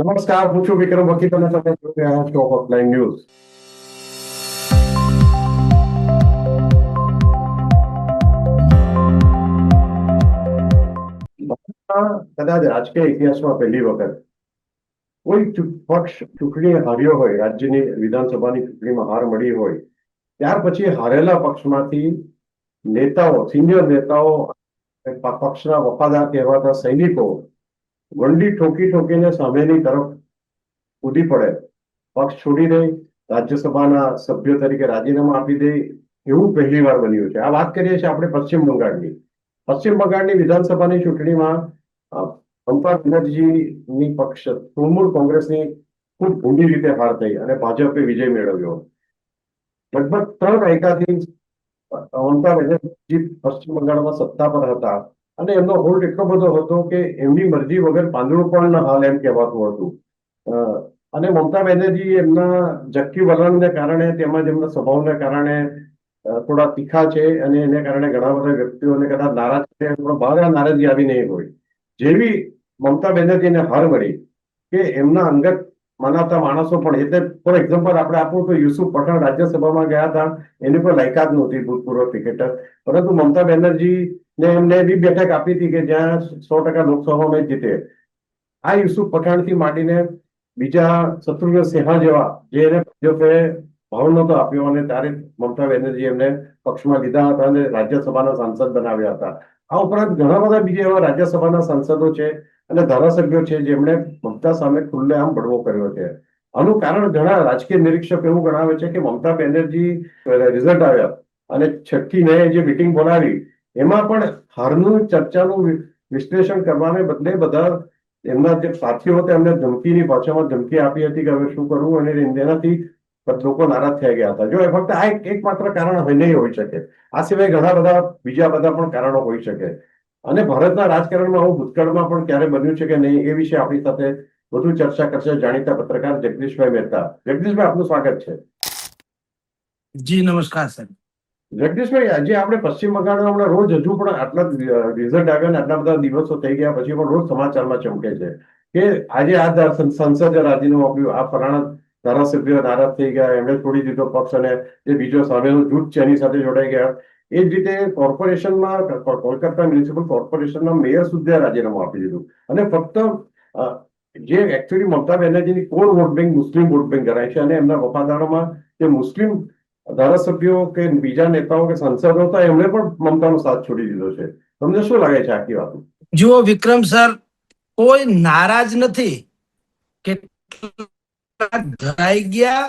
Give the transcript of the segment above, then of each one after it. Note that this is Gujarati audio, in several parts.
નમસ્કાર, હું છું વિક્રમ વકીલ અને તમે જોઈ રહ્યા છો ઓફલાઈન ન્યૂઝ. કદાચ રાજકીય ઇતિહાસમાં પહેલી વખત કોઈ પક્ષ ચૂંટણી હાર્યો હોય, રાજ્યની વિધાનસભાની ચૂંટણીમાં હાર મળી હોય, ત્યાર પછી હારેલા પક્ષમાંથી નેતાઓ, સિનિયર નેતાઓ, પક્ષના વફાદાર કહેવાતા સૈનિકો વંડી ઠોકી ઠોકીને સામેની તરફ કૂદી પડે, પક્ષ છોડી દે, રાજ્યસભાના સભ્ય તરીકે રાજીનામું આપી દે, એવું પહેલી વાર બન્યું છે. આ વાત કરીએ છીએ આપણે પશ્ચિમ બંગાળની. પશ્ચિમ બંગાળની વિધાનસભાની ચૂંટણીમાં મમતા બેનર્જીની પક્ષ તૃણમૂલ કોંગ્રેસની ખૂબ ઊંડી રીતે હાર થઈ અને ભાજપે વિજય મેળવ્યો. લગભગ 3 દાયકાથી મમતા બેનર્જી પશ્ચિમ બંગાળમાં સત્તા પર હતા અને એમનો હોલ્ડ એટલો બધો હતો કે એમની મરજી વગર પાંદડું પણ ન હાલ એમ કહેવાતું હતું. અને મમતા બેનર્જી એમના ઝક્કી વલણને કારણે, તેમજ એમના સ્વભાવને કારણે થોડા તીખા છે અને એને કારણે ઘણા બધા વ્યક્તિઓને કદાચ નારાજ છે, પણ બહાર આ નારાજગી આવી નહીં હોય. જેવી મમતા બેનર્જીને હાર મળી કે એમના અંગત મનાતા માણસો પણ, એટલે ફોર એક્ઝામ્પલ આપણે આપવું તો યુસુફ પઠાણ રાજ્યસભામાં ગયા હતા, એની કોઈ લાયકાત નહોતી, ભૂતપૂર્વ ક્રિકેટર, પરંતુ મમતા બેનર્જીને એમને એવી બેઠક આપી હતી કે જ્યાં 100% લોકસભામાં જીતે. આ યુસુફ પઠાણથી માંડીને બીજા શત્રુઘ્ન સિન્હા જેવા, જે એને ભાજપે ભાવ નહોતો આપ્યો અને ત્યારે મમતા બેનર્જી એમને પક્ષમાં લીધા હતા અને રાજ્યસભાના સાંસદ બનાવ્યા હતા. આ ઉપરાંત ઘણા બધા બીજા એવા રાજ્યસભાના સાંસદો છે અને ધારાસભ્યો છે જેમણે મમતા સામે ખુલ્લેઆમ બળવો કર્યો છે. આનું કારણ ઘણા રાજકીય નિરીક્ષક એવું ગણાવે છે કે મમતા બેનર્જી રિઝલ્ટ આવ્યા અને 6ઠ્ઠી મે જે મિટિંગ બોલાવી એમાં પણ હારનું ચર્ચાનું વિશ્લેષણ કરવાને બદલે બધા એમના જે સાથીઓ હતા એમને ધમકીની ભાષામાં ધમકી આપી હતી કે હવે શું કરવું, અને તેનાથી લોકો નારાજ થઈ ગયા હતા. જો એ ફક્ત આ એક માત્ર કારણ નહીં હોઈ શકે, આ સિવાય ઘણા બધા બીજા બધા પણ કારણો હોઈ શકે. અને ભારતના રાજકારણમાં આવું ભૂતકાળમાં પણ ક્યારે બન્યું છે કે નહીં, એ વિશે આપણી સાથે વધુ ચર્ચા કરશે જાણીતા પત્રકાર જગદીશભાઈ મહેતા. જગદીશભાઈ, આપનું સ્વાગત છે. જી નમસ્કાર સર. જગદીશભાઈ, આજે આપણે પશ્ચિમ બંગાળમાં હમણાં રોજ હજુ પણ આટલા રિઝલ્ટ આવ્યા ને આટલા બધા દિવસો થઈ ગયા પછી પણ રોજ સમાચારમાં ચમકે છે કે આજે આ સંસદે રાજીનામું આપ્યું, આ ફલાણા ધારાસભ્યો નારાજ થઈ ગયા, એમણે છોડી દીધો પક્ષ અને એ બીજો સામેનો જૂથ છે એની સાથે જોડાઈ ગયા. એ જ રીતે કોર્પોરેશનમાં, કોલકાતા મ્યુનિસિપલ કોર્પોરેશનના મેયર સુધી રાજીનામું આપી દીધું. અને ફક્ત જે એકચ્યુઅલી મમતા બેનર્જીની કોર વોટ બેંક મુસ્લિમ વોટ બેંક ગણાય છે અને એમના વફાદારોમાં જે મુસ્લિમ ધારાસભ્યો કે બીજા નેતાઓ કે સાંસદો હતા એમણે પણ મમતાનો સાથ છોડી દીધો છે. તમને શું લાગે છે આખી વાત? જુઓ વિક્રમ સર, કોઈ નારાજ નથી, કેટલાક ધરાઈ ગયા,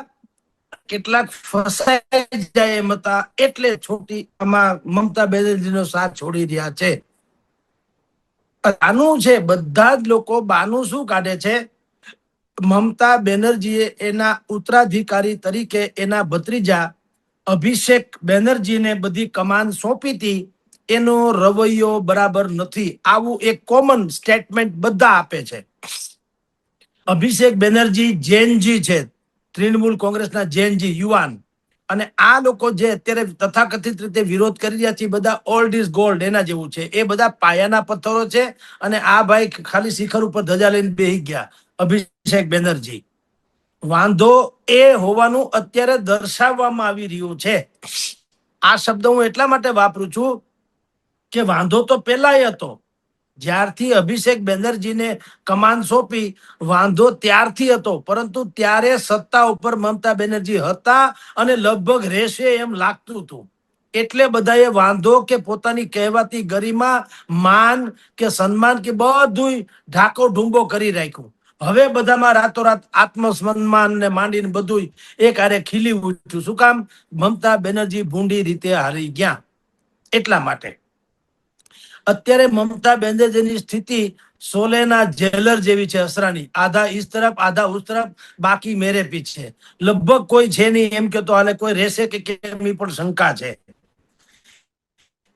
કેટલાક ફસાઈ જાય એમ હતા, એટલે છોટી આમાં મમતા બેનર્જીનો સાથ છોડી રહ્યા છે. બાનું છે, બધા જ લોકો બાનું શું કાઢે છે, મમતા બેનર્જીએ એના ઉત્તરાધિકારી તરીકે એના ભત્રીજા અભિષેક બેનર્જીને બધી કમાન સોંપી હતી, એનો રવૈયો બરાબર નથી, આવું એક કોમન સ્ટેટમેન્ટ બધા આપે છે. અભિષેક બેનર્જી જૈનજી છે, તૃણમૂલ કોંગ્રેસના જૈનજી યુવાન, અને આ લોકો જે અત્યારે તથાકથિત રીતે વિરોધ કરી રહ્યા છે બધા ઓલ્ડ ઇઝ ગોલ્ડ એના જેવું છે. એ બધા પાયાના પથ્થરો છે અને આ ભાઈ ખાલી શિખર ઉપર ધજા લઈને બેહી ગયા, અભિષેક બેનર્જી. વાંધો એ હોવાનું અત્યારે દર્શાવવામાં આવી રહ્યું છે. આ શબ્દ હું એટલા માટે વાપરું છું કે વાંધો તો પેલાય હતો, જ્યારથી અભિષેક બેનર્જીને કમાન સોંપી વાંધો ત્યારથી હતો, પરંતુ ત્યારે સત્તા ઉપર મમતા બેનર્જી હતા અને લગભગ રહેશે એમ લાગતું હતું. એટલે બધાએ વાંધો કે પોતાની કહેવાતી ગરિમા, માન કે સન્માન કે બધું ઢાકો ઢુંબો કરી રાખ્યું. હવે બધામાં રાતોરાત આત્મસન્માન ને માંડીને બધું એક હારે ખીલી ઉઠ્યું. શું કામ? મમતા બેનર્જી ભૂંડી રીતે હારી ગયા. એટલા માટે અત્યારે મમતા બેનર્જીની સ્થિતિ સોલેના જેલર જેવી છે, અસરાની, આધા ઇસ તરફ આધા ઉસ તરફ, બાકી મેરે પીછે. લગભગ કોઈ છે નહીં એમ કે તો હાલે કોઈ રહેશે કે કેમ એ પણ શંકા છે.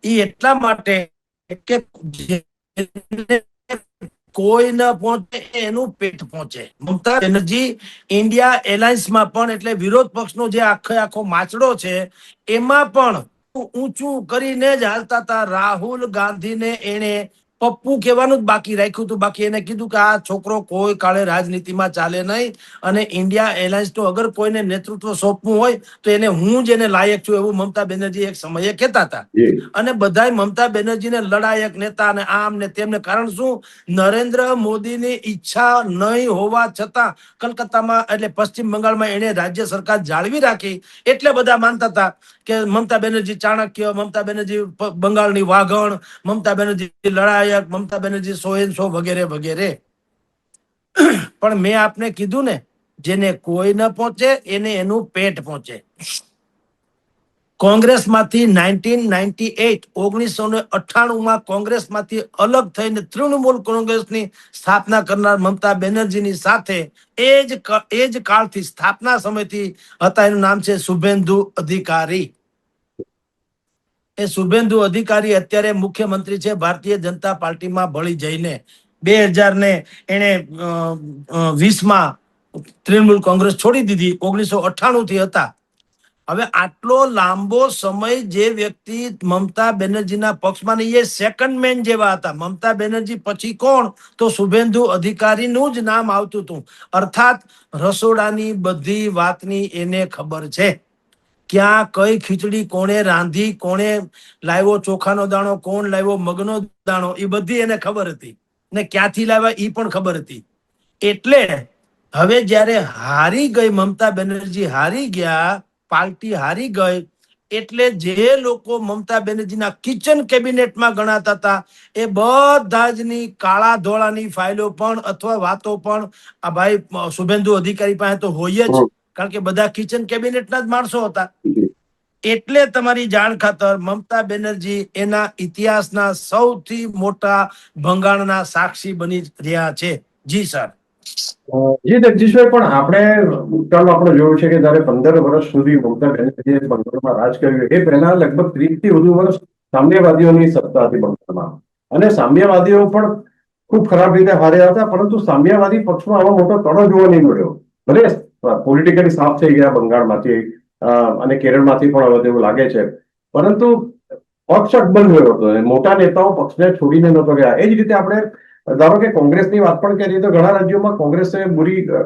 એ એટલા માટે કે કોઈ ન પહોંચે એનું પેટ પહોંચે. મમતા બેનર્જી ઇન્ડિયા એલાયન્સમાં પણ, એટલે વિરોધ પક્ષનો જે આખો માચડો છે એમાં પણ ઊંચું કરીને જ હાલતા હતા. રાહુલ ગાંધીને એને પપ્પુ કહેવાનું જ બાકી રાખ્યું હતું. બાકી એને કીધું કે આ છોકરો કોઈ કાળે રાજનીતિમાં ચાલે નહીં, અને ઇન્ડિયા એલાયન્સ તો અગર કોઈને નેતૃત્વ સોંપવું હોય તો એને હું જ એને લાયક છું, એવું મમતા બેનર્જી એક સમયે કહેતા હતા. અને બધાય મમતા બેનર્જીને લડાયક નેતા અને આમ ને તેમને કારણ શું, નરેન્દ્ર મોદીની ઈચ્છા નહીં હોવા છતાં કલકત્તામાં એટલે પશ્ચિમ બંગાળમાં એને રાજ્ય સરકાર જાળવી રાખી, એટલે બધા માનતા હતા કે મમતા બેનર્જી ચાણક્ય, મમતા બેનર્જી બંગાળની વાઘણ, મમતા બેનર્જી લડાયક, મમતા બેનર્જી સો એન સો વગેરે વગેરે. પણ મેં આપને કીધું ને, જેને કોઈ ન પહોંચે એને એનું પેટ પહોંચે. કોંગ્રેસમાંથી 1998 કોંગ્રેસમાંથી અલગ થઈને તૃણમૂલ કોંગ્રેસની સ્થાપના કરનાર મમતા બેનર્જીની સાથે એ જ કાળથી સ્થાપના સમયથી હતા. એનું નામ છે શુભેન્દુ અધિકારી. એ શુભેન્દુ અધિકારી અત્યારે મુખ્યમંત્રી છે ભારતીય જનતા પાર્ટીમાં ભળી જઈને. 2000 ને એને 20 તૃણમૂલ કોંગ્રેસ છોડી દીધી. 1998 થી હતા. હવે આટલો લાંબો સમય જે વ્યક્તિ મમતા બેનર્જીના પક્ષમાં એ સેકન્ડ મેન જેવા હતા. મમતા બેનર્જી પછી કોણ, તો શુભેન્દુ અધિકારીનું જ નામ આવતું હતું. અર્થાત રસોડાની બધી વાતની એને ખબર છે. ક્યાં કઈ ખીચડી કોણે રાંધી, કોણે લાવ્યો ચોખાનો દાણો, કોણ લાવ્યો મગનો દાણો, એ બધી એને ખબર હતી. ને ક્યાંથી લાવ્યા એ પણ ખબર હતી. એટલે હવે જ્યારે હારી ગઈ મમતા બેનર્જી, હારી ગયા, પાર્ટી હારી ગઈ, એટલે જે લોકો મમતા બેનર્જીના કિચન કેબિનેટમાં ગણાતા હતા એ બધા જની કાળા ધોળાની ફાઇલો પણ અથવા વાતો પણ આ ભાઈ શુભેન્દુ અધિકારી પાસે તો હોય જ, કારણ કે બધા કિચન કેબિનેટના જ માણસો હતા. એટલે તમારી જાણ ખાતર મમતા બેનર્જી એના ઇતિહાસના સૌથી મોટા ભંગાણના સાક્ષી બની રહ્યા છે. જી સર. જી જગદીશભાઈ, પણ આપણે ભૂતકાળમાં આપણે જોયું છે કે જયારે 15 વર્ષ સુધી મમતા બેનર્જીએ બંગાળમાં રાજ કર્યું, એ પહેલા લગભગ 30 થી વધુ વર્ષ સામ્યવાદીઓની સત્તા હતી બંગાળમાં, અને સામ્યવાદીઓ પણ ખૂબ ખરાબ રીતે હાર્યા હતા. પરંતુ સામ્યવાદી પક્ષમાં આવો મોટો તડો જોવા નહીં મળ્યો. ભલે પોલિટિકલી સાફ થઈ ગયા બંગાળમાંથી અને કેરળમાંથી પણ હવે એવું લાગે છે, પરંતુ પક્ષ અકબંધ રહ્યો હતો. મોટા નેતાઓ પક્ષને છોડીને નતો ગયા. એ જ રીતે આપણે ધારો કે કોંગ્રેસની વાત પણ કરીએ તો ઘણા રાજ્યોમાં કોંગ્રેસે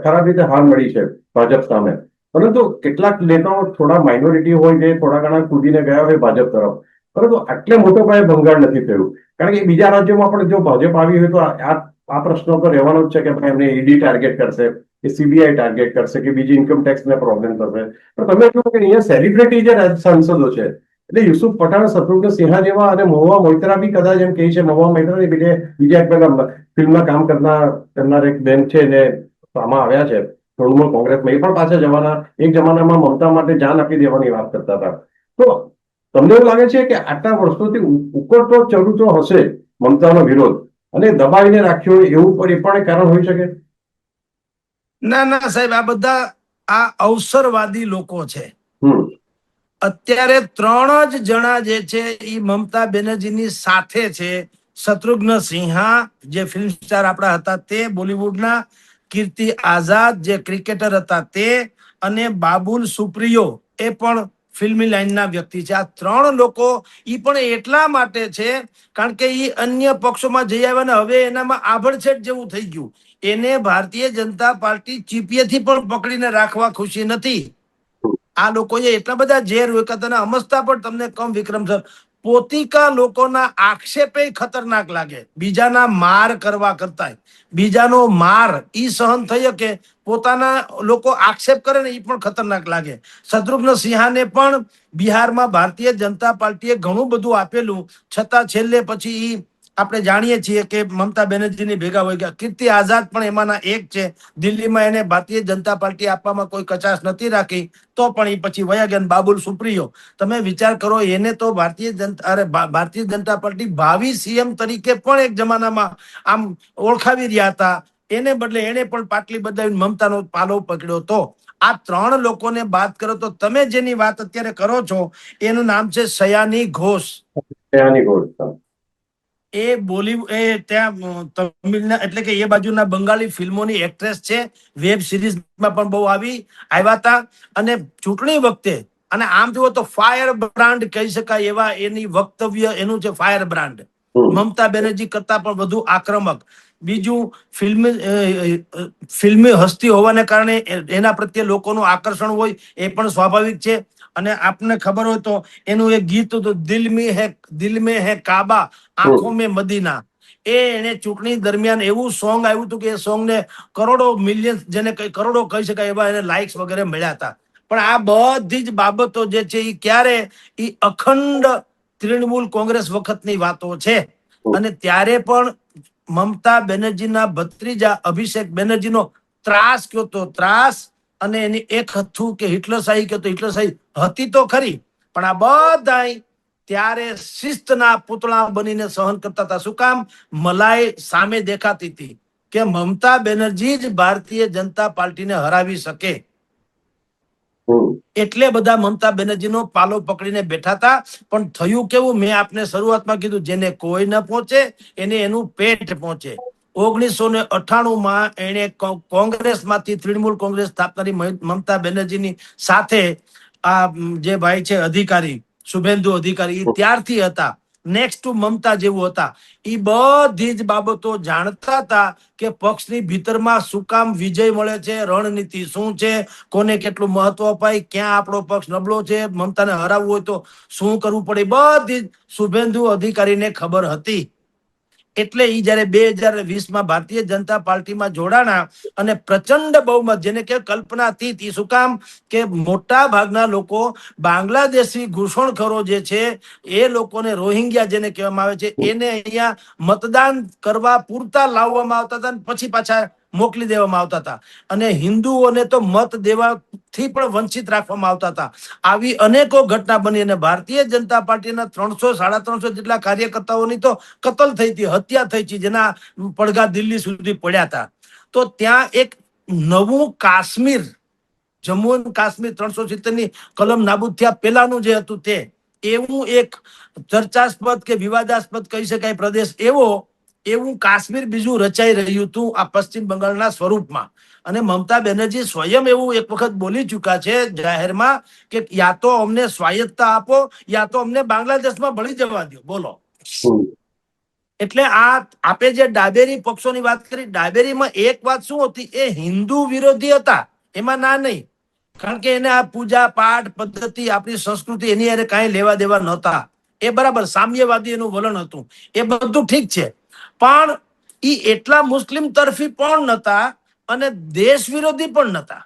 ખરાબ રીતે હાર મળી છે ભાજપ સામે. પરંતુ કેટલાક નેતાઓ થોડા માઇનોરિટી હોય જે થોડા ઘણા કૂદીને ગયા હોય ભાજપ તરફ. પરંતુ આટલે મોટો પાયે ભંગાણ નથી થયું, કારણ કે બીજા રાજ્યોમાં પણ જો ભાજપ આવી હોય તો આ પ્રશ્નો તો રહેવાનો જ છે કે ભાઈ એમને ઈડી ટાર્ગેટ કરશે કે સીબીઆઈ ટાર્ગેટ કરશે કે બીજી ઇન્કમ ટેક્સને પ્રોબ્લેમ થશે. પણ તમે જુઓ કે અહીંયા સેલિબ્રિટી જે સાંસદો છે, એટલે યુસુફ પઠાણ, શત્રુઘ્ન સિન્હા જેવા, અને મહુવા મોઇત્રા બી કદાચ એમ કહે છે, મહુવા મોઇત્રા બીજા એક પેલા ફિલ્મમાં કામ કરનાર એક બેન છે ને આમાં આવ્યા છે તૃણમૂલ કોંગ્રેસમાં, એ પણ પાછા જવાના એક જમાનામાં મમતા માટે જાન આપી દેવાની વાત કરતા હતા. તો તમને એવું લાગે છે કે આટલા વર્ષોથી ઉકળતો ચડતો હશે મમતાનો વિરોધ અને દબાવીને રાખ્યો એવું પણ કારણ હોઈ શકે? ના ના સાહેબ, આ બધા આ અવસરવાદી લોકો છે. અત્યારે 3 જ જણા જે છે એ મમતા બેનર્જીની સાથે છે. શત્રુઘ્ન સિન્હા જે ફિલ્મ સ્ટાર આપણા હતા તે, બોલિવૂડના, કીર્તિ આઝાદ જે ક્રિકેટર હતા તે, અને બાબુલ સુપ્રિયો એ પણ ફિલ્મી લાઈનના વ્યક્તિ છે. આ 3 લોકો ઈ પણ એટલા માટે છે કારણ કે ઈ અન્ય પક્ષોમાં જઈ આવ્યા ને હવે એનામાં આભડછેટ જેવું થઈ ગયું. એને ભારતીય જનતા પાર્ટી ચીપિયેથી પણ પકડીને રાખવા ખુશી નથી. આ લોકોએ એટલા બધા ઝેર વેકાતા અમસ્તા પણ તમને કમ વિક્રમ સર, પોતિકા લોકોના આક્ષેપે ખતરનાક લાગે બીજાના માર કરવા કરતા. બીજાનો માર ઈ સહન થઈ કે પોતાના લોકો આક્ષેપ કરે ને એ પણ ખતરનાક લાગે. શત્રુઘ્ન સિન્હાને પણ બિહારમાં ભારતીય જનતા પાર્ટીએ ઘણું બધું આપેલું, છતાં છેલ્લે પછી ઈ આપણે જાણીએ છીએ કે મમતા બેનર્જીની ભેગા હોય ગયા. કીર્તિ આઝાદ પણ એમાંના એક છે. દિલ્હીમાં એને ભારતીય જનતા પાર્ટી આપવામાં કોઈ કચાશ નથી રાખી, તો પણ એ પછી વયા ગયા. બાબુલ સુપ્રિયો, તમે વિચાર કરો, એને તો ભારતીય જનતા પાર્ટી ભાવિ સીએમ તરીકે પણ એક જમાનામાં આમ ઓળખાવી રહ્યા હતા. એને બદલે એને પણ પાટલી બદલાવી મમતાનો પાલો પકડ્યો. તો આ 3 લોકોને બાદ કરો તો તમે જેની વાત અત્યારે કરો છો એનું નામ છે સયાની ઘોષ. એ ત્યાં તમિલના એટલે કે એ બાજુના બંગાળી ફિલ્મોની એક્ટ્રેસ છે. વેબ સિરીઝમાં પણ બહુ આવ્યા હતા. અને ચૂંટણી વખતે, અને આમ જુઓ તો ફાયર બ્રાન્ડ કહી શકાય એવા એની વક્તવ્ય એનું છે ફાયર બ્રાન્ડ. મમતા બેનર્જી કરતા પણ વધુ આક્રમક. બીજું, ફિલ્મી હસ્તી હોવાને કારણે એના પ્રત્યે લોકોનું આકર્ષણ હોય એ પણ સ્વાભાવિક છે. અને આપને ખબર હોય તો એનું એક ગીત હતું, દિલ में है કાબા આંખો में મદીના. એને ચૂંટણી દરમિયાન એવું સોંગ આવ્યું હતું કે એ સોંગ ને કરોડો મિલિયન, જેને કરોડો કહી શકાય એવા એને લાઇક્સ વગેરે મળ્યા હતા. પણ આ બધી જ બાબતો જે છે એ ક્યારે, એ અખંડ તૃણમૂલ કોંગ્રેસ વખતની વાતો છે. અને ત્યારે પણ મમતા બેનર્જીના ભત્રીજા અભિષેક બેનર્જીનો ત્રાસ કયો તો ત્રાસ, અને એની એક હતું કે હિટલરશાહી કયો તો હિટલરશાહી હતી તો ખરી, પણ આ બધા ત્યારે શિસ્તના પૂતળા બનીને સહન કરતા હતા. શું કામ? મલાઈ સામે દેખાતી હતી કે મમતા બેનર્જી જ ભારતીય જનતા પાર્ટીને હરાવી શકે. એટલે બધા મમતા બેનર્જીનો પાલો પકડીને બેઠા હતા. પણ થયું કેવું, મેં આપને શરૂઆતમાં કીધું, જેને કોઈ ન પહોંચે એને એનું પેટ પહોંચે. 1998માં એને કોંગ્રેસમાંથી તૃણમૂલ કોંગ્રેસ સ્થાપનારી મમતા બેનર્જીની સાથે આ જે ભાઈ છે અધિકારી, શુભેન્દુ અધિકારી, એ ત્યારથી હતા. નેક્સ્ટ ટુ મમતા જેવું હતા. એ બધી જ બાબતો જાણતા હતા કે પક્ષની ભીતરમાં શું કામ વિજય મળે છે, રણનીતિ શું છે, કોને કેટલું મહત્વ અપાય, ક્યાં આપણો પક્ષ નબળો છે, મમતાને હરાવવું હોય તો શું કરવું પડે, બધી જ શુભેન્દુ અધિકારીને ખબર હતી. એટલે એ જયારે 2020માં ભારતીય જનતા પાર્ટીમાં જોડાણા અને પ્રચંડ બહુમત, જેને કે કલ્પનાતીત, એ શું કામ કે મોટા ભાગના લોકો બાંગ્લાદેશી ઘૂસણખોરો જે છે એ લોકોને, રોહિંગ્યા જેને કહેવામાં આવે છે, એને અહીંયા મતદાન કરવા પૂરતા લાવવામાં આવતા હતા, પછી પાછા મોકલી દેવામાં આવતા હતા. અને હિન્દુઓને તો મત દેવાથી પણ વંચિત રાખવામાં આવતા હતા. આવી અનેકો ઘટના બની અને ભારતીય જનતા પાર્ટીના 300-350 જેટલા કાર્યકર્તાઓની તો કતલ થઈ હતી, હત્યા થઈ હતી, જેના પડઘા દિલ્હી સુધી પડ્યા હતા. તો ત્યાં એક નવું કાશ્મીર, જમ્મુ અને કાશ્મીર 370ની કલમ નાબૂદ થયા પહેલાનું જે હતું તે, એવું એક ચર્ચાસ્પદ કે વિવાદાસ્પદ કહી શકાય પ્રદેશ, એવું કાશ્મીર બીજું રચાઈ રહ્યું હતું આ પશ્ચિમ બંગાળના સ્વરૂપમાં. અને મમતા બેનર્જી સ્વયં એવું એક વખત બોલી ચુક્યા છે જાહેરમાં કે યા તો અમને સ્વાયત્તતા આપો, યા તો અમને બાંગ્લાદેશમાં ભળી જવા દો. બોલો. એટલે આ આપે જે ડાબેરી પક્ષોની વાત કરી, ડાબેરીમાં એક વાત શું હતી, એ હિન્દુ વિરોધી હતા, એમાં ના નહીં. કારણ કે એને આ પૂજા પાઠ પદ્ધતિ, આપણી સંસ્કૃતિ, એની અરે કાંઈ લેવા દેવા નહોતા. એ બરાબર સામ્યવાદી એનું વલણ હતું, એ બધું ઠીક છે. પણ એ એટલા મુસ્લિમ તરફી પણ નતા અને દેશ વિરોધી પણ નતા.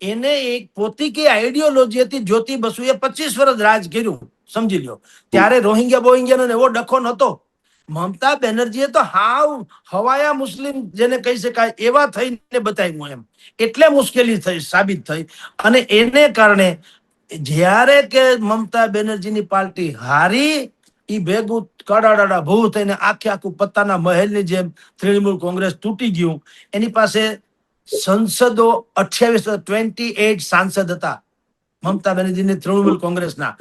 એને એક પોતીકી આઈડિયોલોજી હતી. જ્યોતિ બસુએ 25 વર્ષ રાજ કર્યું, સમજી લો. ત્યારે રોહિંગ્યા બોહિંગ્યાનો એવો ડખો નતો. મમતા બેનર્જીએ તો હાવ હવાયા મુસ્લિમ જેને કહી શકાય એવા થઈને બતાવ્યું એમ. એટલે મુશ્કેલી થઈ, સાબિત થઈ. અને એને કારણે જ્યારે કે મમતા બેનર્જીની પાર્ટી હારી, એ ભેગું કડાડા ભૂ થઈને આખું પત્તાના મહેલની જેમ તૃણમૂલ કોંગ્રેસ તૂટી ગયું. એની પાસે સંસદો 28 સાંસદ હતા મમતા બેનર્જીની તૃણમૂલ કોંગ્રેસના.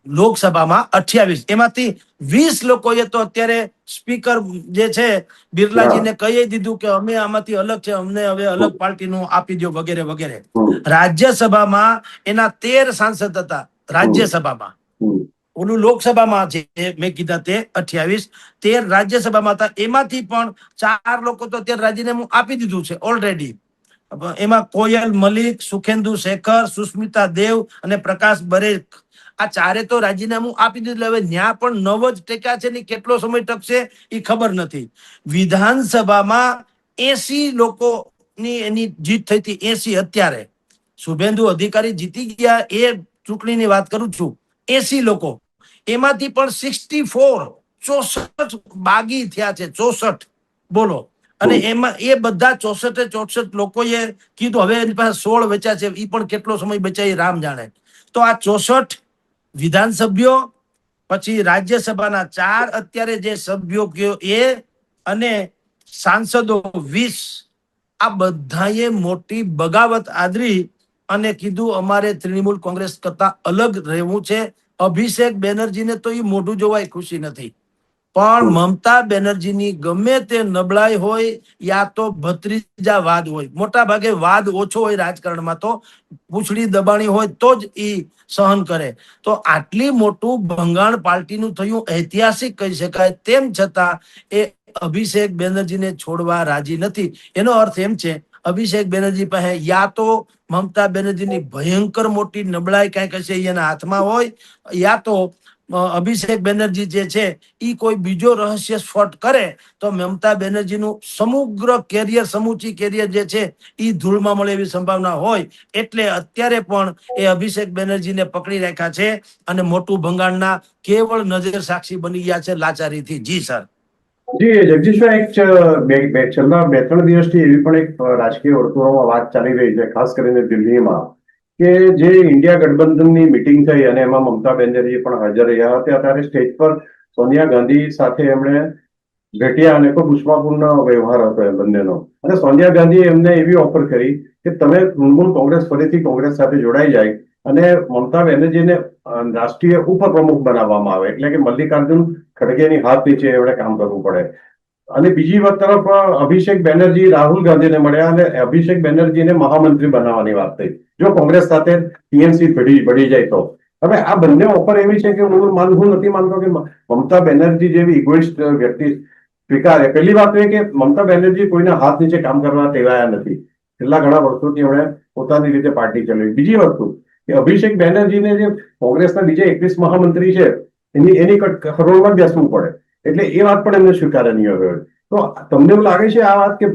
લોકસભામાં 28, એમાંથી 20 લોકોએ તો અત્યારે સ્પીકર જે છે બિરલાજીને કહી દીધું કે અમે આમાંથી અલગ છે, અમને હવે અલગ પાર્ટીનું આપી દો વગેરે વગેરે. રાજ્યસભામાં એના 13 સાંસદ હતા રાજ્યસભામાં. ઓલું લોકસભામાં છે મેં કીધા તે 28, 13 રાજ્યસભામાં હતા. એમાંથી પણ 4 લોકો તો અત્યારે રાજીનામું આપી દીધું છે ઓલરેડી. એમાં કોયલ મલિક, સુખેન્દુ શેખર, સુસ્મિતા દેવ અને પ્રકાશ બરેક, આ ચારે તો રાજીનામું આપી દીધું. હવે ન્યા પણ 9 જ ટેકા છે ને કેટલો સમય ટકશે એ ખબર નથી. વિધાનસભામાં 80 લોકોની એની જીત થઈ હતી, 80 અત્યારે. શુભેન્દુ અધિકારી જીતી ગયા એ ચૂંટણીની વાત કરું છું, 80 લોકો. એમાંથી પણ 64 બાગી થયા છે, 64. બોલો. અને એમાં એ બધા 64 લોકોએ કીધું હવે એની પાસે 16 બચ્યા છે, એ પણ કેટલો સમય બચાય રામ જાણે. તો આ 64 વિધાનસભ્યો, પછી રાજ્યસભાના 4 અત્યારે જે સભ્યો કયો એ, અને સાંસદો 20, આ બધાએ મોટી બગાવત આદરી અને કીધું અમારે તૃણમૂલ કોંગ્રેસ કરતા અલગ રહેવું છે. અભિષેક બેનર્જીને તો એ મોઢું જોવાય ખુશી નથી. પણ મમતા બેનર્જીની ગમે તે નબળાઈ હોય યા તો ભત્રીજા વાદ હોય, મોટા ભાગે વાદ ઓછો હોય રાજકારણમાં, તો પૂંછડી દબાણી હોય તો જ ઈ સહન કરે. તો આટલી મોટું ભંગાણ પાર્ટીનું થયું ઐતિહાસિક કહી શકાય, તેમ છતાં એ અભિષેક બેનર્જીને છોડવા રાજી નથી. એનો અર્થ એમ છે અભિષેક બેનર્જી પાસે યા તો મમતા બેનર્જીની ભયંકર મોટી નબળાઈ કાંઈક હશે એના હાથમાં હોય, યા તો અભિષેક બેનર્જી જે છે એ કોઈ બીજો રહસ્ય સ્ફોટ કરે તો મમતા બેનર્જીનું સમગ્ર કેરિયર, સમૂચી કેરિયર જે છે એ ધૂળમાં મળે એવી સંભાવના હોય. એટલે અત્યારે પણ એ અભિષેક બેનર્જીને પકડી રાખ્યા છે અને મોટું ભંગાણના કેવળ નજર સાક્ષી બની ગયા છે લાચારીથી. જી સર. જી જગદીશભાઈ, છેલ્લા 2-3 દિવસથી એવી પણ એક રાજકીય વર્તુળોમાં વાત ચાલી રહી છે, ખાસ કરીને દિલ્હીમાં, કે જે ઇન્ડિયા ગઠબંધનની મિટિંગ થઈ અને એમાં મમતા બેનર્જી પણ હાજર રહ્યા હતા. ત્યારે સ્ટેજ પર સોનિયા ગાંધી સાથે એમણે ભેટ્યા અને ખૂબ ઉષ્માપૂર્ણ વ્યવહાર હતો એ બંનેનો. અને સોનિયા ગાંધીએ એમને એવી ઓફર કરી કે તમે તૃણમૂલ કોંગ્રેસ ફરીથી કોંગ્રેસ સાથે જોડાઈ જાય અને મમતા બેનર્જીને રાષ્ટ્રીય ઉપપ્રમુખ બનાવવામાં આવે, એટલે કે મલ્લિકાર્જુન ખડગેની હાથ નીચે એમણે કામ કરવું પડે. અને બીજી તરફ અભિષેક બેનર્જી રાહુલ ગાંધીને મળ્યા અને અભિષેક બેનર્જીને મહામંત્રી બનાવવાની વાત થઈ જો કોંગ્રેસ સાથે ટીએમસી ભળી જાય તો. હવે આ બંને ઓફર એવી છે કે હું નથી માનતો કે મમતા બેનર્જી જેવી ઇગોઇસ્ટ વ્યક્તિ સ્વીકારે. પહેલી વાત એ કે મમતા બેનર્જી કોઈના હાથ નીચે કામ કરવા ટેવાયા નથી. છેલ્લા ઘણા વર્ષોથી એમણે પોતાની રીતે પાર્ટી ચલાવી. બીજી વસ્તુ કે અભિષેક બેનર્જીને જે કોંગ્રેસના બીજા 21 મહામંત્રી છે એની હરોળમાં બેસવું પડે, એટલે એ વાત પણ એમને સ્વીકારણીય હોય. તો તમને એવું લાગે છે આ વાત કે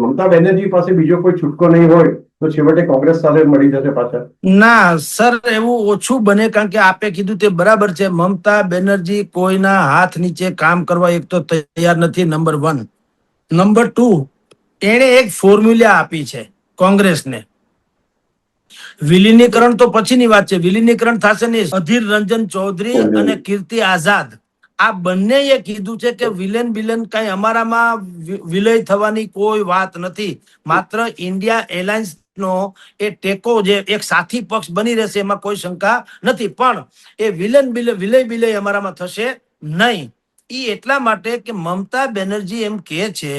મમતા બેનર્જી પાસે બીજો કોઈ છૂટકો નહીં હોય તો છેવટે કોંગ્રેસ સાથે મળી જશે પાછા? ના સર, એવું ઓછું બને, કારણ કે આપે કીધું તે બરાબર છે. મમતા બેનર્જી કોઈના હાથ નીચે કામ કરવા એક તો તૈયાર નથી, નંબર 1. નંબર 2, એણે એક ફોર્મ્યુલા આપી છે કોંગ્રેસને. વિલીનીકરણ તો પછીની વાત છે, વિલીનીકરણ થશે નહીં. અધીર રંજન ચૌધરી અને કીર્તિ આઝાદ આ બંનેએ કીધું છે કે વિલન કઈ અમારામાં વિલય થવાની કોઈ વાત નથી. માત્ર ઇન્ડિયા એલાયન્સ નો એ ટેકો જે એક સાથી પક્ષ બની રહેશે એમાં કોઈ શંકા નથી, પણ એ વિલય અમારામાં થશે નહીં. એ એટલા માટે કે મમતા બેનર્જી એમ કહે છે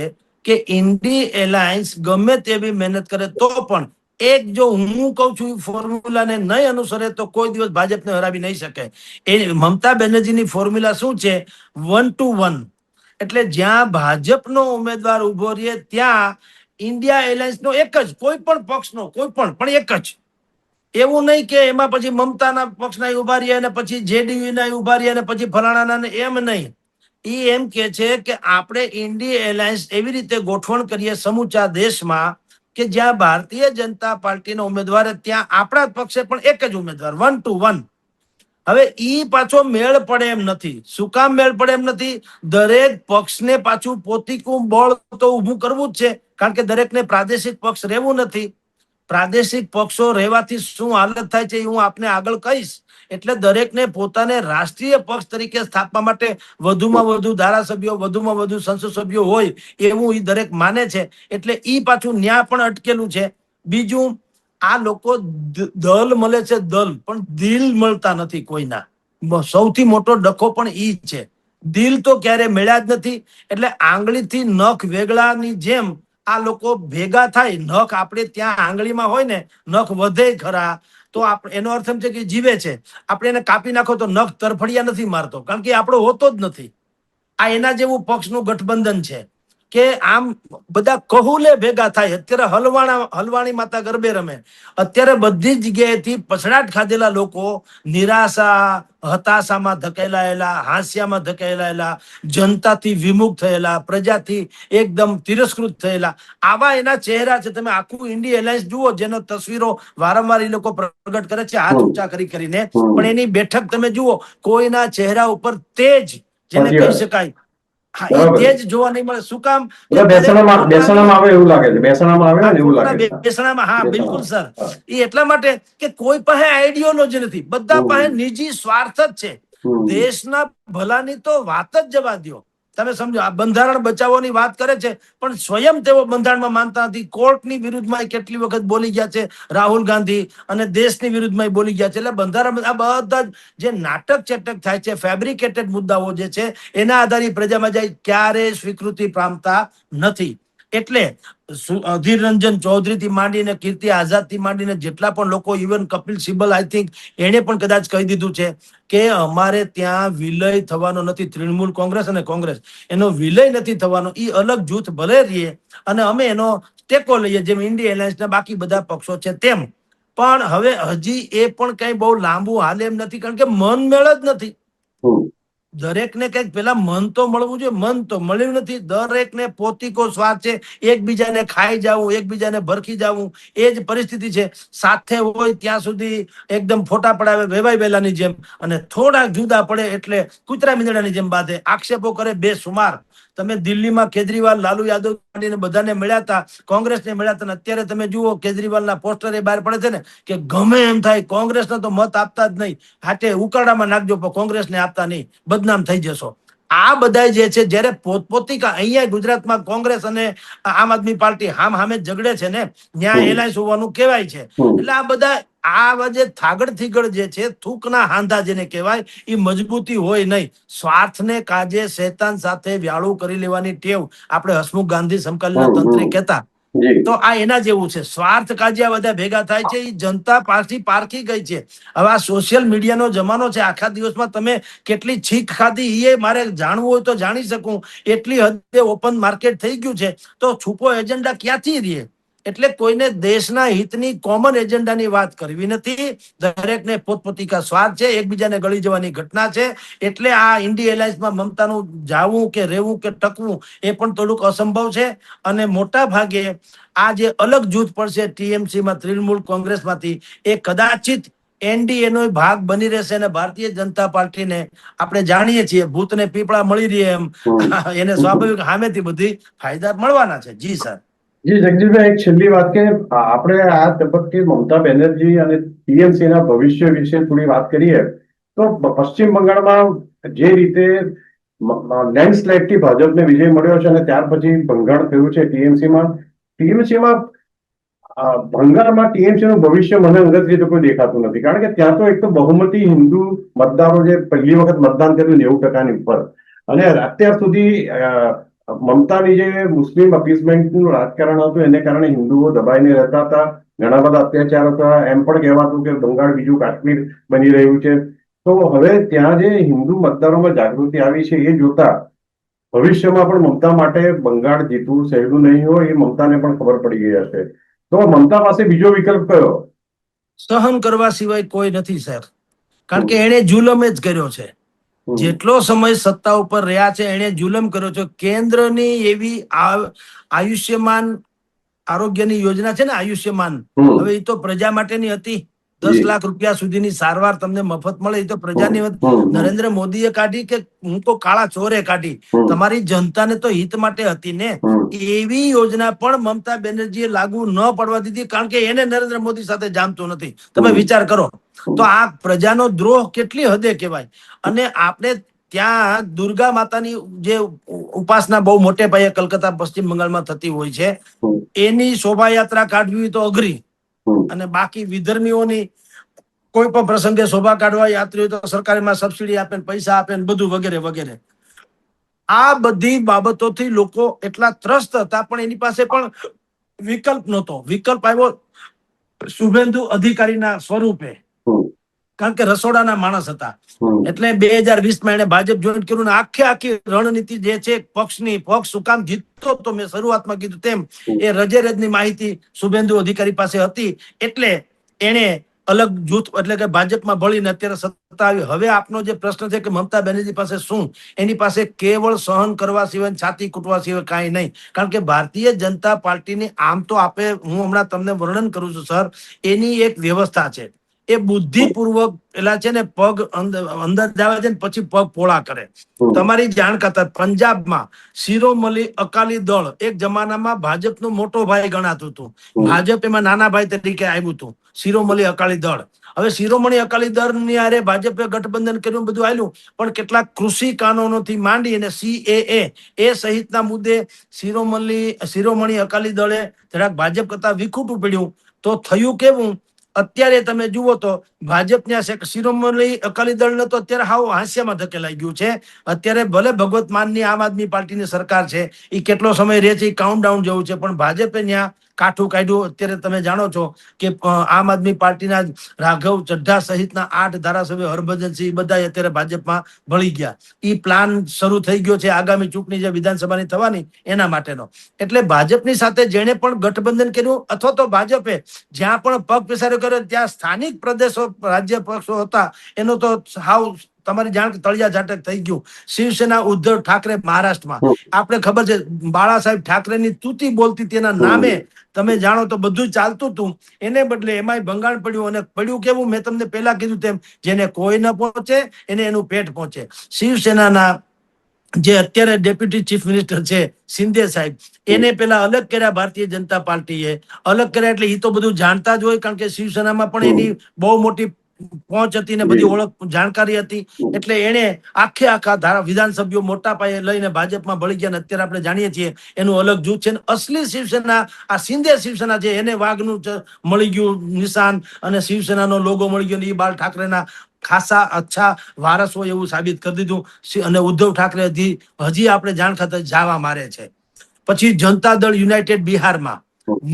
કે ઇન્ડી એલાયન્સ ગમે તેવી મહેનત કરે તો પણ એક જો હું કઉ છું ફોર્મ્યુલાને નહીં અનુસરે તો કોઈ દિવસ ભાજપને હરાવી નહીં શકે. એ મમતા બેનર્જીની ફોર્મ્યુલા શું છે? 1 to 1. એટલે જ્યાં ભાજપનો ઉમેદવાર ઉભો રહે ત્યાં ઇન્ડિયા એલાયન્સનો એક જ, કોઈ પણ પક્ષનો કોઈ પણ એક જ. એવું નહીં કે એમાં પછી મમતાના પક્ષના ઉભા રહ્યા અને પછી જેડીયુ ના ઉભા રહ્યા અને પછી ફલાણાના, એમ નહીં. એ એમ કે છે કે આપણે ઇન્ડિયા એલાયન્સ એવી રીતે ગોઠવણ કરીએ સમૂચા દેશમાં કે જ્યાં ભારતીય જનતા પાર્ટીનો ઉમેદવાર ત્યાં આપણા પક્ષે પણ એક જ ઉમેદવાર, 1 to 1. હવે ઈ પાછો મેળ પડે એમ નથી. શું કામ મેળ પડે એમ નથી? દરેક પક્ષને પાછું પોતીકું બળ તો ઉભું કરવું જ છે, કારણ કે દરેકને પ્રાદેશિક પક્ષ રહેવું નથી. પ્રાદેશિક પક્ષો રહેવાથી શું હાલત થાય છે એ હું આપને આગળ કહીશ. એટલે દરેકને પોતાને રાષ્ટ્રીય પક્ષ તરીકે સ્થાપવા માટે વધુમાં વધુ ધારાસભ્યો, વધુમાં વધુ સંસદ સભ્યો હોય એવું એ દરેક માને છે. એટલે ઈ પાછું ન્યા પણ અટકેલું છે. બીજું, આ લોકો દલ મળે છે, દલ, પણ દિલ મળતા નથી કોઈના. સૌથી મોટો ડખો પણ ઈ છે, દિલ તો ક્યારે મળ્યા જ નથી. એટલે આંગળીથી નખ વેગળાની જેમ આ લોકો ભેગા થાય. નખ આપણે ત્યાં આંગળીમાં હોય ને, નખ વધે ખરા તો એનો અર્થ એમ છે કે જીવે છે. આપણે એને કાપી નાખો તો નખ તરફડિયા નથી મારતો, કારણ કે આપણો હોતો જ નથી. આ એના જેવું પક્ષનું ગઠબંધન છે કે આમ બધા કહુલે ભેગા થાય. અત્યારે હલવાણી માતા ગરબે રમે. અત્યારે બધી જગ્યાએથી પછડાટ ખાધેલા લોકો નિરાશા, હતાશામાં ધકેલાયેલા, હાસ્યામાં ધકેલાયેલા, જનતાથી વિમુખ થયેલા, પ્રજાથી એકદમ તિરસ્કૃત થયેલા, આવા એના ચહેરા છે. તમે આખું ઇન્ડિયા એલાયન્સ જુઓ, જેનો તસવીરો વારંવાર એ લોકો પ્રગટ કરે છે હાથ ઊંચા કરીને, પણ એની બેઠક તમે જુઓ, કોઈના ચહેરા ઉપર તેજ, જેને કહી શકાય, હા, એ તેજ જોવા નહીં મળે. શું કામ? બેસણામાં આવે એવું લાગે છે, બેસણામાં આવે ને એવું લાગે છે. બેસણામાં, હા બિલકુલ સર. એ એટલા માટે કે કોઈ પાસે આઈડિયોલોજી નથી, બધા પાસે નિજી સ્વાર્થ જ છે. દેશના ભલાની તો વાત જ જવા દો. તમે સમજો, આ બંધારણ બચાવવાની વાત કરે છે પણ સ્વયં તેઓ બંધારણમાં માનતા નથી. કોર્ટની વિરુદ્ધમાં કેટલી વખત બોલી ગયા છે રાહુલ ગાંધી, અને દેશની વિરુદ્ધમાં બોલી ગયા છે. એટલે બંધારણ, આ બધા જે નાટક ચેટક થાય છે, ફેબ્રિકેટેડ મુદ્દાઓ જે છે એના આધારે પ્રજામાં જાય, ક્યારે સ્વીકૃતિ પામતા નથી. એટલે અધીર રંજન ચૌધરી થી માંડીને કીર્તિ આઝાદ થી માંડીને જેટલા પણ લોકો, even Kapil Sibal, I think એને પણ કદાચ કહી દીધું છે કે અમારે ત્યાં વિલય થવાનો નથી. તૃણમૂલ કોંગ્રેસ અને કોંગ્રેસ, એનો વિલય નથી થવાનો. એ અલગ જૂથ ભલે રહીએ અને અમે એનો ટેકો લઈએ, જેમ ઇન્ડિયા એલાયન્સના બાકી બધા પક્ષો છે તેમ. પણ હવે હજી એ પણ કઈ બહુ લાંબુ હાલે એમ નથી, કારણ કે મન મેળ જ નથી. દરેકને કઈક પેલા મન તો મળવું જોઈએ, મન તો મળ્યું નથી. દરેકને પોતીકો સ્વાર્થ છે, એકબીજાને ખાઈ જવું, એકબીજાને ભરખી જવું, એ જ પરિસ્થિતિ છે. સાથે હોય ત્યાં સુધી એકદમ ફોટા પડાવે વેવાઈ વેલાની જેમ, અને થોડા જુદા પડે એટલે કૂતરા મીંદડાની જેમ બાંધે, આક્ષેપો કરે બેસુમાર. તમે દિલ્હીમાં કેજરીવાલ, લાલુ યાદવ બધાને મળ્યા હતા, કોંગ્રેસને મળ્યા હતા, અત્યારે તમે જુઓ કેજરીવાલના પોસ્ટર એ બહાર પડે છે ને કે ગમે એમ થાય કોંગ્રેસને તો મત આપતા જ નહીં, હાટે ઉકાળામાં નાખજો પણ કોંગ્રેસને આપતા નહીં, બદનામ થઈ જશો. આ બધા જે છે, જયારે પોતપોતિકા અહીંયા ગુજરાતમાં કોંગ્રેસ અને આમ આદમી પાર્ટી હામ હામે ઝઘડે છે ને, ન્યાય એલાયન્સ હોવાનું કહેવાય છે. એટલે આ બધા આ જે થાગડ થીગડ જે છે, થૂકના હાંધા જેને કહેવાય, એ મજબૂતી હોય નહીં. સ્વાર્થને કાજે શેતાન સાથે વ્યાળું કરી લેવાની ટેવ આપણે હસમુખ ગાંધી સમકાલીના તંત્રે કહેતા. તો આ એના જેવું છે. સ્વાર્થ કાજિયા બધા ભેગા થાય છે, એ જનતા પાછી પારખી ગઈ છે. હવે આ સોશિયલ મીડિયાનો જમાનો છે, આખા દિવસમાં તમે કેટલી છીક ખાધી એ મારે જાણવું હોય તો જાણી શકું, એટલી હદે ઓપન માર્કેટ થઈ ગયું છે. તો છુપો એજન્ડા ક્યાંથી રહે? એટલે કોઈને દેશના હિતની કોમન એજન્ડાની વાત કરવી નથી. દરેકને પોતપોતિકા સ્વાર્થ છે, એકબીજાને ગળી જવાની ઘટના છે. એટલે આ ઇન્ડિયા એલાયન્સમાં મમતાનું જાવું કે રહેવું કે ટકવું એ પણ થોડુંક અસંભવ છે. અને મોટા ભાગે આ જે અલગ જૂથ પડશે ટીએમસીમાં, તૃણમૂલ કોંગ્રેસમાંથી, એ કદાચિત એનડીએ નો ભાગ બની રહેશે. અને ભારતીય જનતા પાર્ટીને આપણે જાણીએ છીએ ભૂતને પીપળા મળી રહે એમ, એને સ્વાભાવિક સામેથી બધી ફાયદા મળવાના છે. જી સર. જી જગદીશભાઈ, એક છેલ્લી વાત કે આપણે આ તબક્કે મમતા બેનર્જી અને ટીએમસી ના ભવિષ્ય વિશે થોડી વાત કરીએ તો પશ્ચિમ બંગાળમાં જે રીતે લેન્ડસ્લાઇડ થી ભાજપને વિજય મળ્યો છે અને ત્યાર પછી ભંગાણ થયું છે ટીએમસીમાં, બંગાળમાં ટીએમસી નું ભવિષ્ય મને અંગત રીતે કોઈ દેખાતું નથી. કારણ કે ત્યાં તો એક તો બહુમતી હિન્દુ મતદારો જે પહેલી વખત મતદાન કર્યું 90% ઉપર, અને અત્યાર સુધી મમતાની જે મુસ્લિમ અપીસમેન્ટનું રાજકારણ હતું એને કારણે હિન્દુઓ દબાઈને રહેતા હતા, ઘણા બધા અત્યાચાર હતા. એમ પણ કહેવાતું કે બંગાળ બીજું કાશ્મીર બની રહ્યું છે. તો હવે ત્યાં જે હિન્દુ મતદારોમાં જાગૃતિ આવી છે એ જોતા ભવિષ્યમાં પણ મમતા માટે બંગાળ જીતવું સહેલું નહીં હોય એ મમતાને પણ ખબર પડી ગઈ હશે. તો મમતા પાસે બીજો વિકલ્પ કયો? સહન કરવા સિવાય કોઈ નથી સર. કારણ કે એને જુલમ જ કર્યો છે. જેટલો સમય સત્તા ઉપર રહ્યા છે એને જુલમ કર્યો છે. કેન્દ્રની એવી આયુષ્યમાન આરોગ્યની યોજના છે ને, આયુષ્યમાન, હવે એ તો પ્રજા માટેની હતી. 10 લાખ રૂપિયા સુધીની સારવાર તમને મફત મળે, એ તો પ્રજાની નરેન્દ્ર મોદીએ કાઢી કે હું તો કાળા ચોરે કાઢી, તમારી જનતાને તો હિત માટે હતી ને. એવી યોજના પણ મમતા બેનર્જીએ લાગુ ન પડવા દીધી, કારણ કે એને નરેન્દ્ર મોદી સાથે જામતું નથી. તમે વિચાર કરો તો આ પ્રજાનો દ્રોહ કેટલી હદે કહેવાય. અને આપણે ત્યાં દુર્ગા માતાની જે ઉપાસના બહુ મોટે પાયે કલકત્તા પશ્ચિમ બંગાળમાં થતી હોય છે, એની શોભાયાત્રા કાઢવી તો અઘરી. અને બાકી વિધર્મીઓની કોઈ પણ પ્રસંગે શોભા કાઢવા યાત્રીઓ તો સરકારમાં સબસિડી આપે, પૈસા આપે, બધું વગેરે વગેરે. આ બધી બાબતોથી લોકો એટલા ત્રસ્ત હતા, પણ એની પાસે પણ વિકલ્પ નહોતો. વિકલ્પ આવ્યો શુભેન્દુ અધિકારીના સ્વરૂપે, કારણ કે રસોડાના માણસ હતા. એટલે 2020માં એને ભાજપ જોઈન કર્યું ને આખી રણનીતિ જે છે પક્ષની, પક્ષ શું કામ જીતતો તો મેં શરૂઆતમાં કીધું તેમ એ રજેરજની માહિતી શુભેન્દુ અધિકારી પાસે હતી. એટલે એને અલગ જૂથ એટલે કે ભાજપમાં ભળીને અત્યારે સત્તા આવી. હવે આપનો જે પ્રશ્ન છે કે મમતા બેનર્જી પાસે શું, એની પાસે કેવળ સહન કરવા સિવાય, છાતી કૂટવા સિવાય કાંઈ નહીં. કારણ કે ભારતીય જનતા પાર્ટીની આમ તો હું હમણાં તમને વર્ણન કરું છું સર, એની એક વ્યવસ્થા છે. એ બુદ્ધિપૂર્વક પેલા છે ને પગ અંદર જાવે છે ને પછી પગ પોળા કરે. તમારી જાણ કરતા પંજાબમાં શિરોમણી અકાલી દળ એક જમાનામાં ભાજપનો મોટો ભાઈ ગણાતું હતું. ભાજપ એમાં નાના ભાઈ તરીકે આવ્યું હતું, શિરોમણી અકાલી દળ. હવે શિરોમણી અકાલી દળ ની આરે ભાજપે ગઠબંધન કર્યું, બધું આવેલું, પણ કેટલાક કૃષિ કાનૂનોથી માંડી અને CAA એ સહિતના મુદ્દે શિરોમણી અકાલી દળે જરાક ભાજપ કરતા વિખૂટું પડ્યું. તો થયું કેવું, અત્યારે તમે જુઓ તો ભાજપના શિરોમણી અકાલી દળ તો અત્યારે હાવ હાસ્યમાં ધકેલાઈ ગયું છે. અત્યારે ભલે ભગવત માનની આમ આદમી પાર્ટીની સરકાર છે, એ કેટલો સમય રહે છે એ કાઉન્ટડાઉન જેવું છે, પણ ભાજપે ત્યાં કાઠું કાઢ્યું. અત્યારે તમે જાણો છો કે આમ આદમી પાર્ટીના રાઘવ ચઢ્ઢા સહિતના 8 ધારાસભ્યો, હરભજનસિંહ, બધા અત્યારે ભાજપમાં ભળી ગયા. એ પ્લાન શરૂ થઈ ગયો છે આગામી ચૂંટણી જે વિધાનસભાની થવાની એના માટેનો. એટલે ભાજપની સાથે જેણે પણ ગઠબંધન કર્યું અથવા તો ભાજપે જ્યાં પણ પગ પેસારો કર્યો ત્યાં સ્થાનિક પ્રદેશો રાજ્ય પક્ષો હતા એનો તો હાવ તમારી જાણ તળિયા ઝાટક થઈ ગયું. શિવસેના ઉદ્ધવ ઠાકરે મહારાષ્ટ્રમાં, આપણે ખબર છે બાળા સાહેબ ઠાકરેની તૂતી બોલતી તેના નામે તમે જાણો તો બધું ચાલતું હતું. એને બદલે એમાંય ભંગાણ પડ્યું, અને પડ્યું કેવું, મેં તમને પહેલા કીધું તેમ, જેને કોઈ ન પહોંચે એને એનું પેટ પહોંચે. શિવસેનાના જે અત્યારે ડેપ્યુટી ચીફ મિનિસ્ટર છે શિંદે સાહેબ, એને પેલા અલગ કર્યા ભારતીય જનતા પાર્ટીએ. અલગ કર્યા એટલે એ તો બધું જાણતા જ હોય, કારણ કે શિવસેનામાં પણ એની બહુ મોટી પહોંચ હતી ને બધી ઓળખ જાણકારી હતી. એટલે એને આખા વિધાનસભ્યો મોટા પાયે લઈને ભાજપમાં ભળી ગયા. અત્યારે આપણે જાણીએ છીએ એનું અલગ જૂથ છે. અસલી શિવસેના આ શિંદે શિવસેના છે, એને વાઘનું મળી ગયું નિશાન અને શિવસેનાનો લોગો મળી ગયો, એ બાળ ઠાકરેના ખાસા અચ્છા વારસ હોય એવું સાબિત કરી દીધું. અને ઉદ્ધવ ઠાકરે હજી આપણે જાણ ખાતર જાવા મારે છે. પછી જનતા દળ યુનાઇટેડ બિહારમાં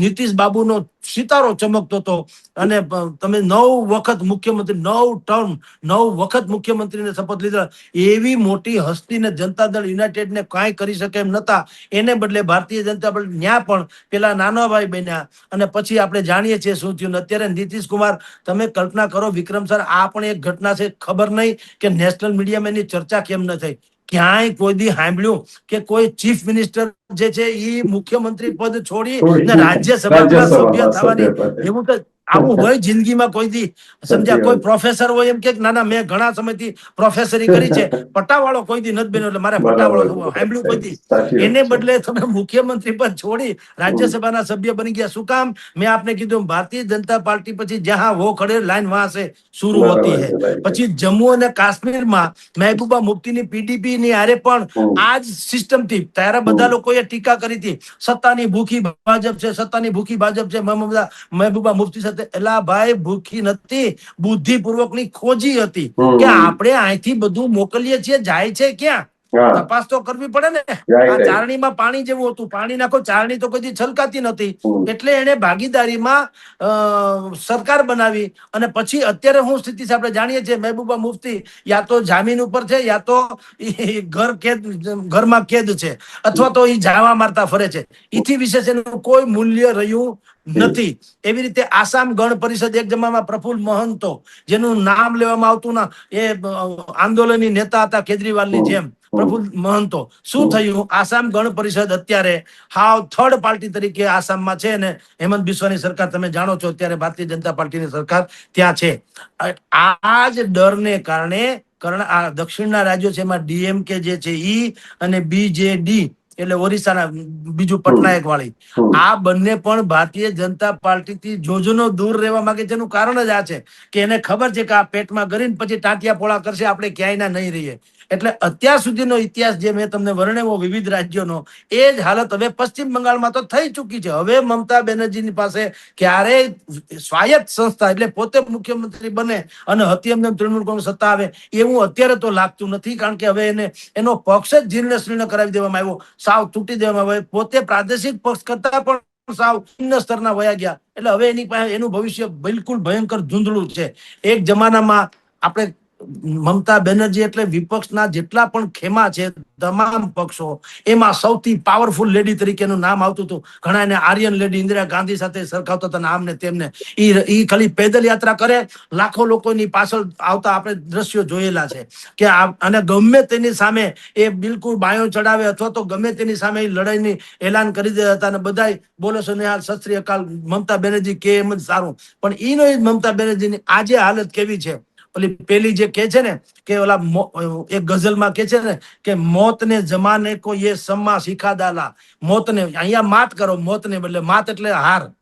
નીતિશ બાબુનો સિતારો ચમકતો હતો, અને તમે 9 વખત મુખ્યમંત્રી, 9 ટર્મ 9 વખત મુખ્યમંત્રીને શપથ લીધા. એવી મોટી હસ્તીને જનતા દળ યુનાઇટેડ ને કાંઈ કરી શકે એમ નતા. એને બદલે ભારતીય જનતા પાર્ટી ન્યા પણ પેલા નાના ભાઈ બન્યા, અને પછી આપણે જાણીએ છીએ શું થયું. અત્યારે નીતિશ કુમાર, તમે કલ્પના કરો વિક્રમ સર, આ પણ એક ઘટના છે. ખબર નહીં કે નેશનલ મીડિયામાં એની ચર્ચા કેમ ન થઈ. ક્યાંય કોઈ દી સાંભળ્યું કે કોઈ ચીફ મિનિસ્ટર જે છે એ મુખ્યમંત્રી પદ છોડી ને રાજ્યસભામાં સભ્ય થવાની, એવું તો આવું હોય જિંદગીમાં કોઈ દી સમજ્યા? કોઈ પ્રોફેસર હોય એમ કે ના ના મેં ઘણા સમયથી પ્રોફેસરી કરી છે, પટ્ટાવાળો કોઈ દી નથી બન્યો એટલે મારે પટ્ટાવાળો થવો, સાંભળ્યું કોઈ દી? એને બદલે તમે મુખ્યમંત્રી પદ છોડી રાજ્યસભાના સભ્ય બની ગયા. શું કામ? મેં આપને કીધું, ભારતીય જનતા પાર્ટી પછી જહાં વો ખડે લાઈન વહાં સે શુरू હોતી હૈ. પછી જમ્મુ અને કાશ્મીરમાં મહેબૂબા મુફ્તીની PDP ની આરે પણ આ જ સિસ્ટમથી ત્યારે બધા લોકોએ ટીકા કરી હતી, સત્તાની ભૂખી ભાજપ છે, સત્તાની ભૂખી ભાજપ છે મહેબૂબા મુફ્તી સાથે. એલા ભાઈ, ભૂખી નથી, બુદ્ધિપૂર્વકની ખોજી હતી કે આપણે અહીંથી બધું મોકલીએ છીએ, જાય છે ક્યાં? તપાસ તો કરવી પડે ને. આ ચારણીમાં પાણી જેવું હતું, પાણી નાખો, ચારણી તો કદી છલકાતી નથી. એટલે એને ભાગીદારીમાં સરકાર બનાવી. અને પછી અત્યારે શું સ્થિતિ છે આપણે જાણીએ છીએ, મહેબૂબા મુફ્તી યા તો જામીન ઉપર છે, યા તો ઘરમાં કેદ છે, અથવા તો એ જાવા મારતા ફરે છે. એથી વિશેષ એનું કોઈ મૂલ્ય રહ્યું નથી. એવી રીતે આસામ ગણ પરિષદ, એક જમાનામાં પ્રફુલ્લ મહંતો, જેનું નામ લેવામાં આવતું ના, એ આંદોલનની નેતા હતા કેજરીવાલની જેમ, પ્રફુલ્લ મહંતો. શું થયું? આસામ ગણ પરિષદ અત્યારે હાવ થર્ડ પાર્ટી તરીકે આસામમાં છે, ને હેમંત બિસ્વાની સરકાર તમે જાણો છો અત્યારે ભારતીય જનતા પાર્ટીની સરકાર ત્યાં છે. આ જ ડરને કારણે આ દક્ષિણના રાજ્યો છે એમાં DMK જે છે ઈ અને BJD એટલે ઓરિસ્સાના બીજું પટનાયક વાળી, આ બંને પણ ભારતીય જનતા પાર્ટીથી જોજનો દૂર રહેવા માંગે છે. એનું કારણ જ આ છે કે એને ખબર છે કે આ પેટમાં કરીને પછી ટાંટિયા પોળા કરશે, આપણે ક્યાંય ના નહીં રહીએ. એટલે અત્યાર સુધીનો ઇતિહાસ જે મેં તમને વર્ણવ્યો વિવિધ રાજ્યોનો, એ જ હાલત હવે પશ્ચિમ બંગાળમાં તો થઈ ચૂકી છે. હવે મમતા બેનર્જીની પાસે ક્યારેય સ્વાયત્ત સંસ્થા એટલે પોતે મુખ્યમંત્રી બને અને હતી એમને તૃણમૂલ કોંગ્રેસ સત્તા આવે એવું અત્યારે તો લાગતું નથી, કારણ કે હવે એનો પક્ષ જ જીર્ણ શીર્ણ કરાવી દેવામાં આવ્યો, સાવ તૂટી દેવામાં આવ્યો. પોતે પ્રાદેશિક પક્ષ કરતા પણ સાવ નિમ્ન સ્તરના વયા ગયા. એટલે હવે એની પાસે એનું ભવિષ્ય બિલકુલ ભયંકર ધૂંધળું છે. એક જમાનામાં આપણે મમતા બેનર્જી એટલે વિપક્ષના જેટલા પણ ખેમા છે તમામ પક્ષો, એમાં સૌથી પાવરફુલ લેડી તરીકેનું નામ આવતું હતું. ઘણા એને આર્યન લેડી ઇન્દિરા ગાંધી સાથે સરખાવતા હતા આમને તેમને. ઈ ખાલી પેદલ યાત્રા કરે, લાખો લોકોની પાછળ આવતા આપણે દ્રશ્યો જોયેલા છે કે અને ગમે તેની સામે એ બિલકુલ બાયો ચડાવે અથવા તો ગમે તેની સામે લડાઈની એલાન કરી દેતા હતા અને બધા બોલો છો ને સત શ્રી અકાલ, મમતા બેનર્જી કે એમ જ સારું. પણ ઈનો જ મમતા બેનર્જીની આજે હાલત કેવી છે. ઓલી પેલી જે કે છે ને કે ઓલા એક ગઝલમાં કે છે ને કે મોત ને જમાને કો યે सम्मा सिखा डाला, મોત ને અહીંયા માત કરો, મોત ને બદલે માત એટલે હાર.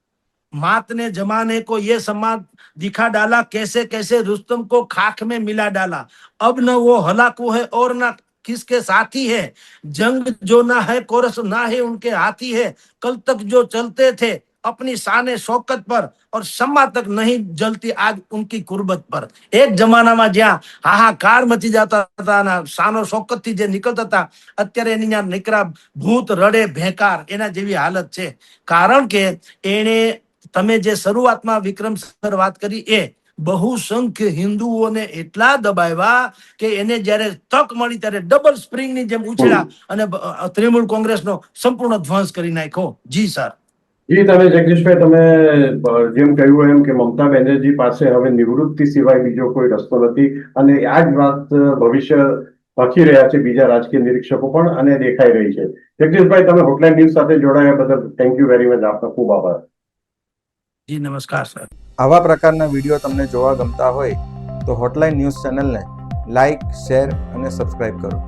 मात ने जमाने को ये सम्मा दिखा डाला, कैसे कैसे रुस्तम को खाक में मिला डाला. अब न वो हलाकू है और न किसके साथी है, जंग जो ना है कोरस ना है उनके हाथी है. कल तक जो चलते थे अपनी शान शौकत पर और सम्मा तक नहीं जलती आज उनकी कुर्बत पर. एक जमानाમાં જ્યાં હાહાકાર મચી જતા હતા અને શાનો શોકત થી જે નીકળતા હતા, અત્યારે એની ત્યાં નીકળા ભૂત રડે ભેકાર એના જેવી હાલત છે. કારણ કે એને તમે જે શરૂઆતમાં વિક્રમ સર વાત કરી એ બહુસંખ્ય હિન્દુઓને એટલા દબાવ્યા કે એને જ્યારે તક મળી ત્યારે ડબલ સ્પ્રિંગની જેમ ઉછળ્યા અને તૃણમૂલ કોંગ્રેસનો સંપૂર્ણ ધ્વંસ કરી નાખ્યો. જી સર. જી, તમે જગદીશભાઈ, તમે જેમ કહ્યું એમ કે મમતા બેનર્જી પાસે હવે નિવૃત્તિ સિવાય બીજો કોઈ રસ્તો નથી અને આ જ વાત ભવિષ્ય લખી રહ્યા છે બીજા રાજકીય નિરીક્ષકો પણ અને દેખાઈ રહી છે. જગદીશભાઈ, તમે હોટલાઇન ન્યૂઝ સાથે જોડાયા બદલ થેન્ક યુ વેરી મચ. આપનો ખૂબ આભાર. જી નમસ્કાર સર. આવા પ્રકારના વિડીયો તમને જોવા ગમતા હોય તો હોટલાઇન ન્યૂઝ ચેનલને લાઇક, શેર અને સબસ્ક્રાઇબ કરો.